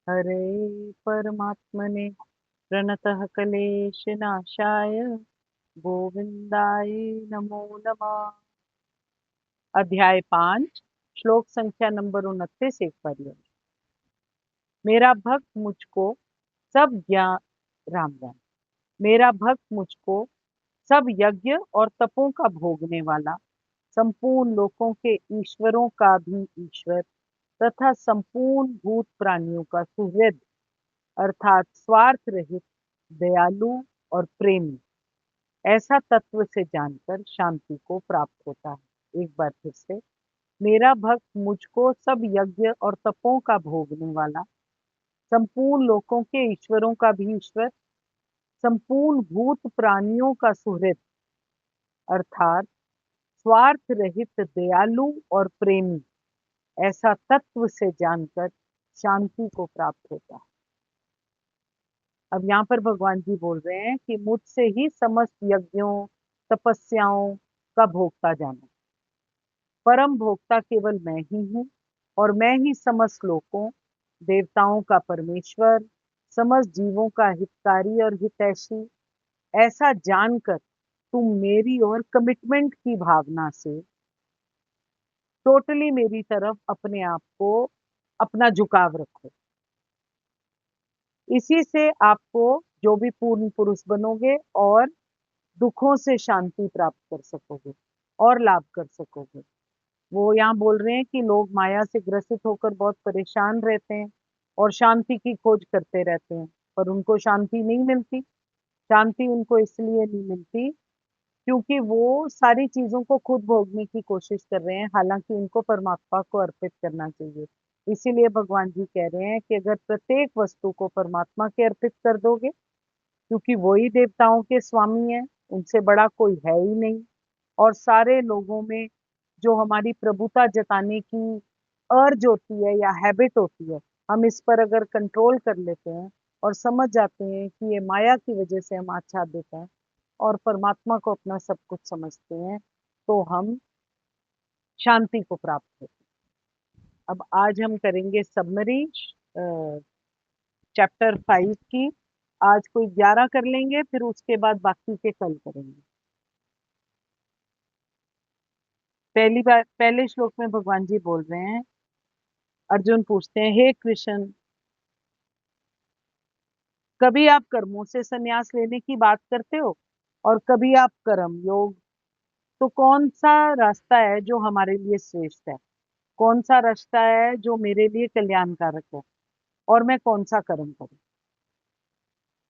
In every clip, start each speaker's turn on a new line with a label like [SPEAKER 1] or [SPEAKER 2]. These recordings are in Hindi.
[SPEAKER 1] हरे परमात्मने प्रणतः क्लेशनाशाय गोविंदाय नमो नमः। अध्याय 5 श्लोक संख्या नंबर 29 एक बार ये। मेरा भक्त मुझको सब ज्ञान राम राम। मेरा भक्त मुझको सब यज्ञ और तपों का भोगने वाला, संपूर्ण लोकों के ईश्वरों का भी ईश्वर तथा संपूर्ण भूत प्राणियों का सुहृद अर्थात स्वार्थ रहित, दयालु और प्रेमी ऐसा तत्व से जानकर शांति को प्राप्त होता है। एक बार फिर से, मेरा भक्त मुझको सब यज्ञ और तपों का भोगने वाला, संपूर्ण लोकों के ईश्वरों का भी ईश्वर, संपूर्ण भूत प्राणियों का सुहृद अर्थात स्वार्थ रहित, दयालु और प्रेमी ऐसा तत्व से जानकर शांति को प्राप्त होता है। अब यहाँ पर भगवान जी बोल रहे हैं कि मुझसे ही समस्त यज्ञों तपस्याओं का भोगता जानो। परम भोक्ता केवल मैं ही हूँ और मैं ही समस्त लोकों देवताओं का परमेश्वर, समस्त जीवों का हितकारी और हितैषी ऐसा जानकर तुम मेरी और कमिटमेंट की भावना से टोटली मेरी तरफ अपने आप को अपना झुकाव रखो। इसी से आपको जो भी पूर्ण पुरुष बनोगे और दुखों से शांति प्राप्त कर सकोगे और लाभ कर सकोगे। वो यहाँ बोल रहे हैं कि लोग माया से ग्रसित होकर बहुत परेशान रहते हैं और शांति की खोज करते रहते हैं, पर उनको शांति नहीं मिलती। शांति उनको इसलिए नहीं मिलती क्योंकि वो सारी चीजों को खुद भोगने की कोशिश कर रहे हैं, हालांकि उनको परमात्मा को अर्पित करना चाहिए। इसीलिए भगवान जी कह रहे हैं कि अगर प्रत्येक वस्तु को परमात्मा के अर्पित कर दोगे, क्योंकि वही देवताओं के स्वामी हैं, उनसे बड़ा कोई है ही नहीं। और सारे लोगों में जो हमारी प्रभुता जताने की अर्ज होती है या हैबिट होती है, हम इस पर अगर कंट्रोल कर लेते हैं और समझ जाते हैं कि ये माया की वजह से हम आच्छादित हैं और परमात्मा को अपना सब कुछ समझते हैं, तो हम शांति को प्राप्त होते हैं। अब आज हम करेंगे समरी चैप्टर 5 की। आज कोई 11 कर लेंगे, फिर उसके बाद बाकी के कल करेंगे। पहली बार पहले श्लोक में भगवान जी बोल रहे हैं, अर्जुन पूछते हैं, हे कृष्ण, कभी आप कर्मों से संन्यास लेने की बात करते हो और कभी आप कर्म योग, तो कौन सा रास्ता है जो हमारे लिए श्रेष्ठ है? कौन सा रास्ता है जो मेरे लिए कल्याणकारक है और मैं कौन सा कर्म करूं?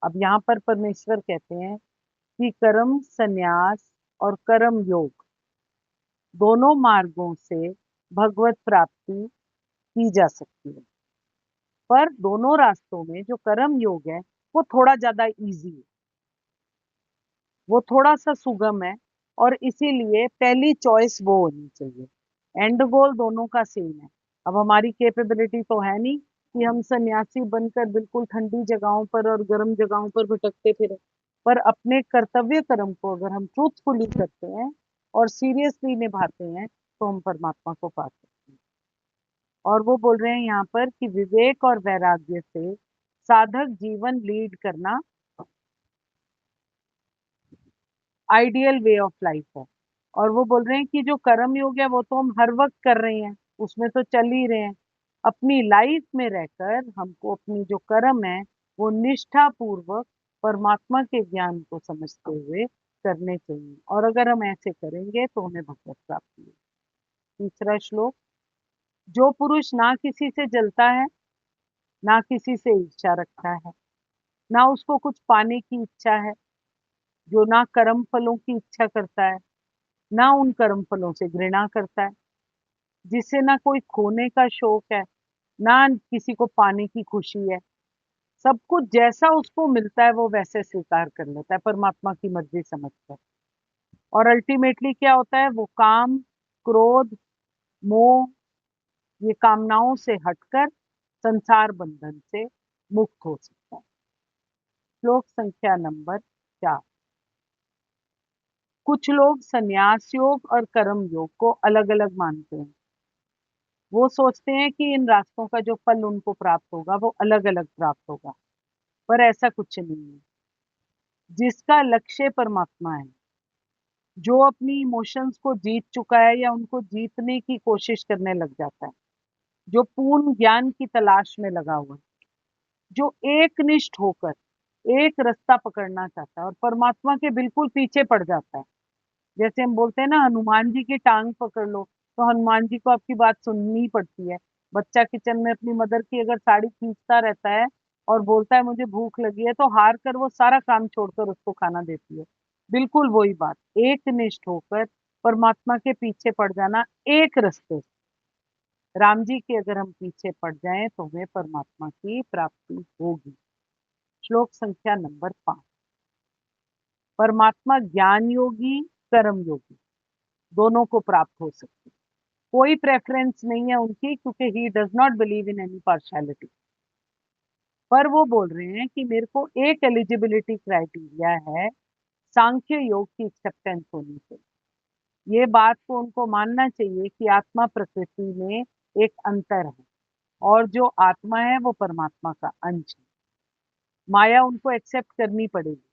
[SPEAKER 1] अब यहाँ पर परमेश्वर कहते हैं कि कर्म संन्यास और कर्म योग दोनों मार्गों से भगवत प्राप्ति की जा सकती है, पर दोनों रास्तों में जो कर्म योग है वो थोड़ा ज्यादा इजी है, वो थोड़ा सा सुगम है, और इसीलिए पहली चॉइस वो होनी चाहिए। एंड गोल दोनों का सेम है। अब हमारी कैपेबिलिटी तो है नहीं कि हम सन्यासी बनकर बिल्कुल ठंडी जगहों पर और गर्म जगहों पर भटकते फिरे, पर अपने कर्तव्य कर्म को अगर हम ट्रूथफुली करते हैं और सीरियसली निभाते हैं तो हम परमात्मा को पा सकते हैं। और वो बोल रहे हैं यहाँ पर कि विवेक और वैराग्य से साधक जीवन लीड करना आइडियल वे ऑफ लाइफ है। और वो बोल रहे हैं कि जो कर्म योग है वो तो हम हर वक्त कर रहे हैं, उसमें तो चल ही रहे हैं। अपनी लाइफ में रहकर हमको अपनी जो कर्म है वो निष्ठा पूर्वक परमात्मा के ज्ञान को समझते हुए करने चाहिए, और अगर हम ऐसे करेंगे तो हमें भगवत प्राप्ति है। तीसरा श्लोक, जो पुरुष ना किसी से जलता है, ना किसी से ईर्ष्या रखता है, ना उसको कुछ पाने की इच्छा है, जो ना कर्म फलों की इच्छा करता है, ना उन कर्म फलों से घृणा करता है, जिससे ना कोई खोने का शौक है, ना किसी को पाने की खुशी है, सब कुछ जैसा उसको मिलता है वो वैसे स्वीकार कर लेता है परमात्मा की मर्जी समझकर। और अल्टीमेटली क्या होता है, वो काम, क्रोध, मोह, ये कामनाओं से हटकर संसार बंधन से मुक्त हो सकता है। श्लोक संख्या नंबर 4। कुछ लोग संन्यास योग और कर्म योग को अलग अलग मानते हैं, वो सोचते हैं कि इन रास्तों का जो फल उनको प्राप्त होगा वो अलग अलग प्राप्त होगा, पर ऐसा कुछ नहीं है। जिसका लक्ष्य परमात्मा है, जो अपनी इमोशंस को जीत चुका है या उनको जीतने की कोशिश करने लग जाता है, जो पूर्ण ज्ञान की तलाश में लगा हुआ है, जो एकनिष्ठ होकर एक रास्ता पकड़ना चाहता है और परमात्मा के बिल्कुल पीछे पड़ जाता है। जैसे हम बोलते हैं ना, हनुमान जी की टांग पकड़ लो, तो हनुमान जी को आपकी बात सुननी पड़ती है। बच्चा किचन में अपनी मदर की अगर साड़ी खींचता रहता है और बोलता है मुझे भूख लगी है, तो हार कर वो सारा काम छोड़कर उसको खाना देती है। बिल्कुल वही बात, एक निष्ठ होकर परमात्मा के पीछे पड़ जाना, एक रास्ते से। राम जी के अगर हम पीछे पड़ जाएं तो हमें परमात्मा की प्राप्ति होगी। श्लोक संख्या नंबर 5। परमात्मा ज्ञान योगी, कर्म योगी दोनों को प्राप्त हो सकती है। कोई प्रेफरेंस नहीं है उनकी, क्योंकि he does not believe in any partiality. पर वो बोल रहे हैं कि मेरे को एक एलिजिबिलिटी क्राइटेरिया है, सांख्य योग की एक्सेप्टेंस होनी चाहिए। ये बात को उनको मानना चाहिए कि आत्मा प्रकृति में एक अंतर है, और जो आत्मा है वो परमात्मा का अंश है। माया उनको एक्सेप्ट करनी पड़ेगी,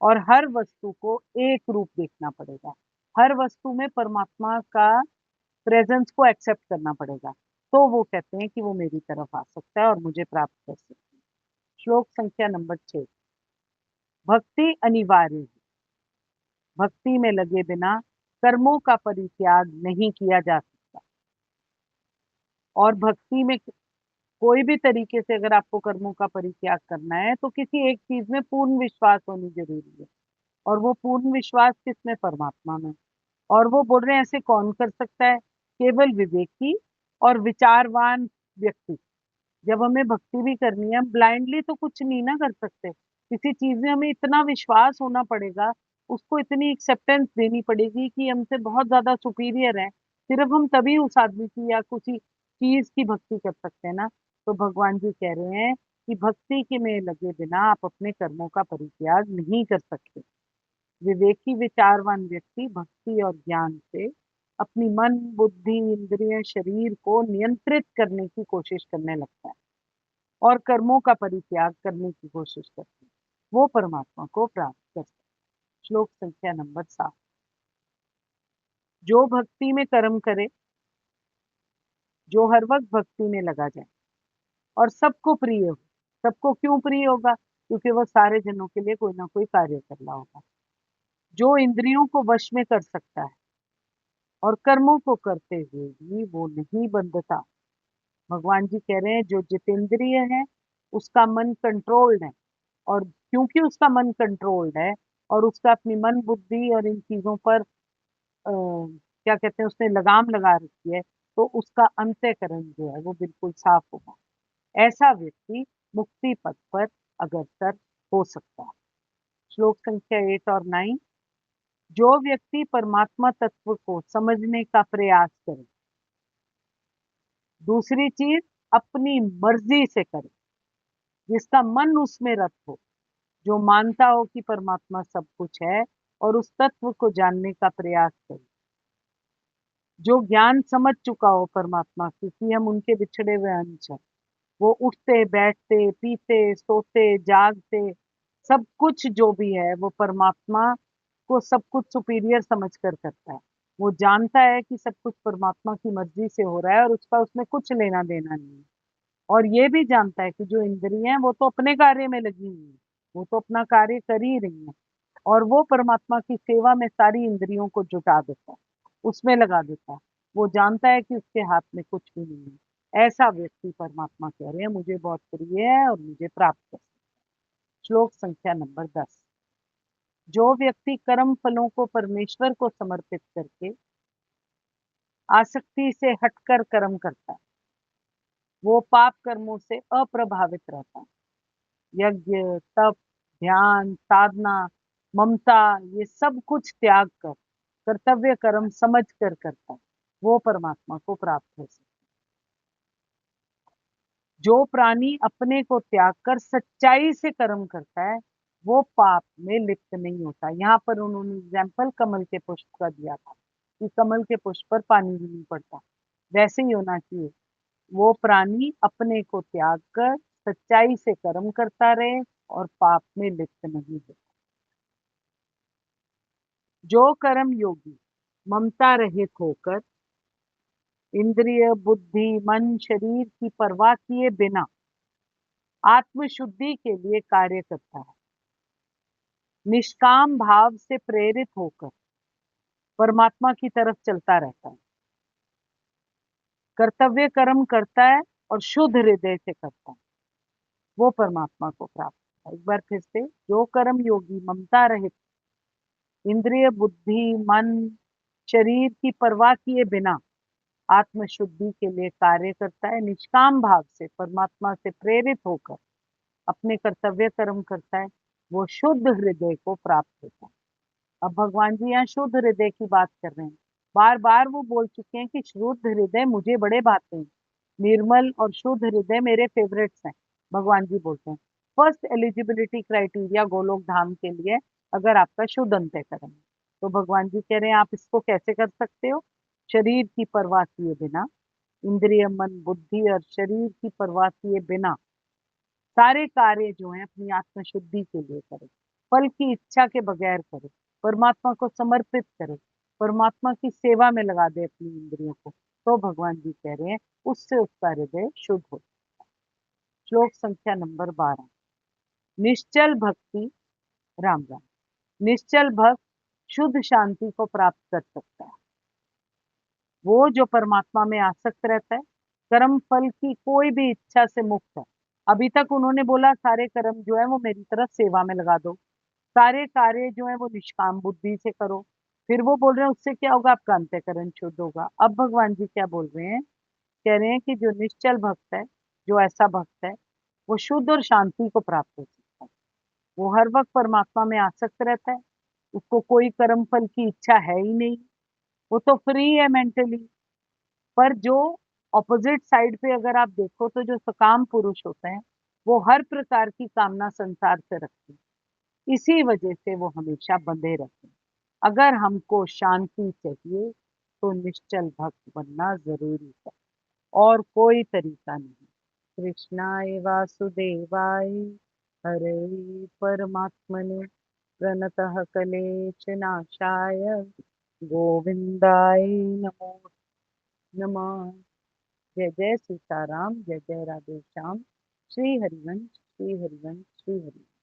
[SPEAKER 1] और हर वस्तु को एक रूप देखना पड़ेगा। हर वस्तु में परमात्मा का प्रेजेंस को एक्सेप्ट करना पड़ेगा, तो वो कहते हैं कि वो मेरी तरफ आ सकता है और मुझे प्राप्त कर सकता है। श्लोक संख्या नंबर 6। भक्ति अनिवार्य है, भक्ति में लगे बिना कर्मों का परित्याग नहीं किया जा सकता। और भक्ति में कोई भी तरीके से अगर आपको कर्मों का परित्याग करना है, तो किसी एक चीज में पूर्ण विश्वास होनी जरूरी है, और वो पूर्ण विश्वास किसमें? परमात्मा में। और वो बोल रहे हैं ऐसे कौन कर सकता है? केवल विवेकी और विचारवान व्यक्ति। जब हमें भक्ति भी करनी है, हम ब्लाइंडली तो कुछ नहीं ना कर सकते। किसी चीज में हमें इतना विश्वास होना पड़ेगा, उसको इतनी एक्सेप्टेंस देनी पड़ेगी कि हमसे बहुत ज्यादा सुपीरियर है, सिर्फ हम तभी उस आदमी की या किसी चीज की भक्ति कर सकते हैं ना। तो भगवान जी कह रहे हैं कि भक्ति के में लगे बिना आप अपने कर्मों का परित्याग नहीं कर सकते। विवेकी विचारवान व्यक्ति भक्ति और ज्ञान से अपनी मन, बुद्धि, इंद्रिय, शरीर को नियंत्रित करने की कोशिश करने लगता है और कर्मों का परित्याग करने की कोशिश करते हैं। वो परमात्मा को प्राप्त कर सकते हैं। श्लोक संख्या नंबर 7। जो भक्ति में कर्म करे, जो हर वक्त भक्ति में लगा जाए और सबको प्रिय हो। सबको क्यों प्रिय होगा? क्योंकि वो सारे जनों के लिए कोई ना कोई कार्य कर रहा होगा। जो इंद्रियों को वश में कर सकता है और कर्मों को करते हुए भी वो नहीं बंधता। भगवान जी कह रहे हैं जो जितेंद्रिय है उसका मन कंट्रोल्ड है, और क्योंकि उसका मन कंट्रोल्ड है और उसका अपनी मन, बुद्धि और इन चीजों पर क्या कहते हैं, उसने लगाम लगा रखी है, तो उसका अंतःकरण जो है वो बिल्कुल साफ होगा। ऐसा व्यक्ति मुक्ति पथ पर अग्रसर हो सकता है। श्लोक संख्या 8 और 9। जो व्यक्ति परमात्मा तत्व को समझने का प्रयास करे, दूसरी चीज अपनी मर्जी से करे, जिसका मन उसमें रत हो, जो मानता हो कि परमात्मा सब कुछ है और उस तत्व को जानने का प्रयास करे, जो ज्ञान समझ चुका हो परमात्मा की कि हम उनके बिछड़े हुए अंश हैं। वो उठते, बैठते, पीते, सोते, जागते, सब कुछ जो भी है वो परमात्मा को सब कुछ सुपीरियर समझ कर करता है। वो जानता है कि सब कुछ परमात्मा की मर्जी से हो रहा है और उसका उसमें कुछ लेना देना नहीं है। और ये भी जानता है कि जो इंद्रियां हैं वो तो अपने कार्य में लगी हुई है, वो तो अपना कार्य कर ही रही है, और वो परमात्मा की सेवा में सारी इंद्रियों को जुटा देता है, उसमें लगा देता है। वो जानता है कि उसके हाथ में कुछ भी नहीं है। ऐसा व्यक्ति परमात्मा कह रहे हैं मुझे बहुत प्रिय है और मुझे प्राप्त कर। श्लोक संख्या नंबर 10। जो व्यक्ति कर्म फलों को परमेश्वर को समर्पित करके आसक्ति से हटकर कर्म करता है, वो पाप कर्मों से अप्रभावित रहता है। यज्ञ, तप, ध्यान, साधना, ममता, ये सब कुछ त्याग कर कर्तव्य कर्म समझ कर करता है, वो परमात्मा को प्राप्त हो सकता है। जो प्राणी अपने को त्याग कर सच्चाई से कर्म करता है, वो पाप में लिप्त नहीं होता। यहाँ पर उन्होंने एग्जाम्पल कमल के पुष्प का दिया था कि कमल के पुष्प पर पानी भी नहीं पड़ता। वैसे ही होना चाहिए। वो प्राणी अपने को त्याग कर सच्चाई से कर्म करता रहे और पाप में लिप्त नहीं हो। जो कर्म योगी ममता रहित होकर इंद्रिय बुद्धि मन शरीर की परवाह किए बिना आत्म शुद्धि के लिए कार्य करता है, निष्काम भाव से प्रेरित होकर परमात्मा की तरफ चलता रहता है, कर्तव्य कर्म करता है और शुद्ध हृदय से करता है, वो परमात्मा को प्राप्त होता है। एक बार फिर से, जो कर्म योगी ममता रहित इंद्रिय बुद्धि मन शरीर की परवाह किए बिना आत्म शुद्धि के लिए कार्य करता है, निष्काम भाव से परमात्मा से प्रेरित होकर अपने कर्तव्य कर्म करता है, वो शुद्ध हृदय को प्राप्त होता है। अब भगवान जी यहाँ शुद्ध हृदय की बात कर रहे हैं। बार बार वो बोल चुके हैं कि शुद्ध हृदय मुझे बड़े भाते हैं, निर्मल और शुद्ध हृदय मेरे फेवरेट्स हैं। भगवान जी बोलते हैं फर्स्ट एलिजिबिलिटी क्राइटेरिया गोलोक धाम के लिए अगर आपका शुद्ध अंतःकरण है, तो भगवान जी कह रहे हैं आप इसको कैसे कर सकते हो? शरीर की परवाह किए बिना, इंद्रिय मन बुद्धि और शरीर की परवाह किए बिना सारे कार्य जो हैं अपनी आत्म शुद्धि के लिए करें, फल की इच्छा के बगैर करें, परमात्मा को समर्पित करें, परमात्मा की सेवा में लगा दे अपनी इंद्रियों को, तो भगवान जी कह रहे हैं उससे उसका हृदय शुद्ध हो। श्लोक संख्या नंबर 12। निश्चल भक्ति, राम राम। निश्चल भक्त शुद्ध शांति को प्राप्त कर सकता है, वो जो परमात्मा में आसक्त रहता है, कर्म फल की कोई भी इच्छा से मुक्त है। अभी तक उन्होंने बोला सारे कर्म जो है वो मेरी तरफ सेवा में लगा दो, सारे कार्य जो है वो निष्काम बुद्धि से करो। फिर वो बोल रहे हैं उससे क्या होगा? आपका अंतःकरण शुद्ध होगा। अब भगवान जी क्या बोल रहे हैं? कह रहे हैं कि जो निश्चल भक्त है, जो ऐसा भक्त है, वो शुद्ध और शांति को प्राप्त हो सकता है। वो हर वक्त परमात्मा में आसक्त रहता है, उसको कोई कर्म फल की इच्छा है ही नहीं, वो तो फ्री है मेंटली। पर जो ऑपोजिट साइड पे अगर आप देखो तो जो सकाम पुरुष होते हैं, वो हर प्रकार की कामना संसार से रखते हैं, इसी वजह से वो हमेशा बंधे रहते हैं। अगर हमको शांति चाहिए तो निश्चल भक्त बनना जरूरी है, और कोई तरीका नहीं। कृष्णाय वासुदेवाय हरे परमात्मने प्रणतः क्लेशनाशाय गोविंदाय नमो नमः। जय जय सीताराम, जय जय राधे श्याम। श्री हरिवंश, श्री हरिवंश, श्री हरि।